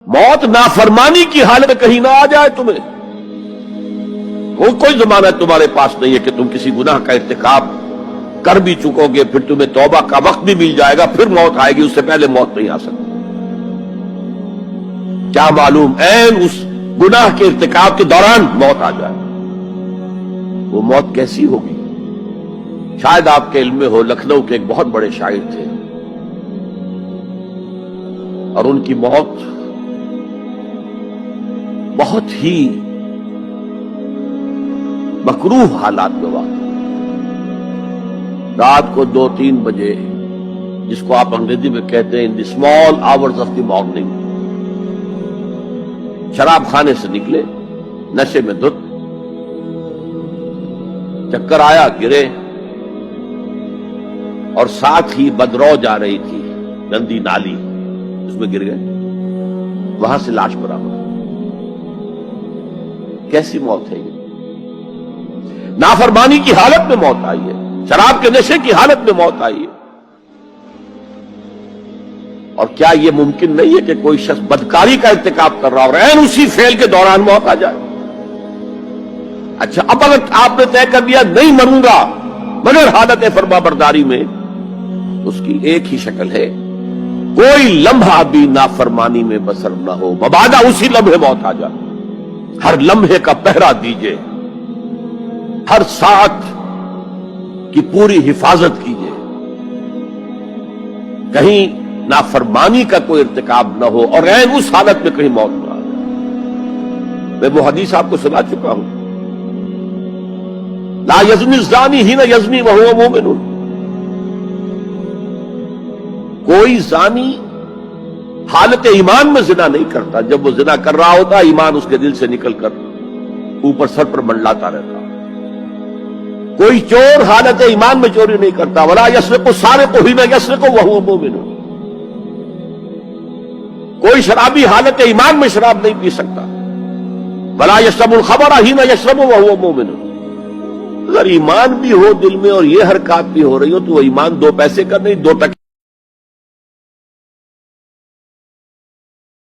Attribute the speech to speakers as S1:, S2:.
S1: موت نافرمانی کی حالت میں کہیں نہ آ جائے تمہیں. وہ کوئی ضمانت تمہارے پاس نہیں ہے کہ تم کسی گناہ کا ارتکاب کر بھی چکو گے, پھر تمہیں توبہ کا وقت بھی مل جائے گا, پھر موت آئے گی, اس سے پہلے موت نہیں آ سکتی. کیا معلوم عین اس گناہ کے ارتکاب کے دوران موت آ جائے. وہ موت کیسی ہوگی؟ شاید آپ کے علم میں ہو, لکھنؤ کے ایک بہت بڑے شاعر تھے اور ان کی موت بہت ہی مکروہ حالات میں واقع. رات کو 2-3 بجے, جس کو آپ انگریزی میں کہتے ہیں in the small hours of the morning, شراب خانے سے نکلے, نشے میں دھت, چکر آیا, گرے, اور ساتھ ہی بدرو جا رہی تھی گندی نالی, اس میں گر گئے, وہاں سے لاش برآمد. کیسی موت ہے یہ؟ نافرمانی کی حالت میں موت آئی ہے, شراب کے نشے کی حالت میں موت آئی ہے. اور کیا یہ ممکن نہیں ہے کہ کوئی شخص بدکاری کا ارتکاب کر رہا اور عین اسی فعل کے دوران موت آ جائے؟ اچھا, اب اگر آپ نے طے کر دیا نہیں مروں گا مگر حالت فرما برداری میں, اس کی ایک ہی شکل ہے, کوئی لمحہ بھی نافرمانی میں بسر نہ ہو, مبادا اسی لمحے موت آ جائے. ہر لمحے کا پہرا دیجئے, ہر ساتھ کی پوری حفاظت کیجئے, کہیں نافرمانی کا کوئی ارتکاب نہ ہو اور عین اس حالت میں کہیں موت نہ آئے. میں وہ حدیث آپ کو سنا چکا ہوں, لا یزنی الزانی حین یزنی وہو مومن. کوئی زانی حالت ایمان میں زنا نہیں کرتا, جب وہ زنا کر رہا ہوتا ایمان اس کے دل سے نکل کر اوپر سر پر منڈلاتا رہتا. کوئی چور حالت ایمان میں چوری نہیں کرتا, ولا یسرق السارق حین یسرق وہو مومن. کوئی شرابی حالت ایمان میں شراب نہیں پی سکتا, ولا یشرب الخمر حین یشرب وہو مومن. اگر ایمان بھی ہو دل میں اور یہ حرکات بھی ہو رہی ہو تو وہ ایمان 2 پیسے کا نہیں, 2 ٹکے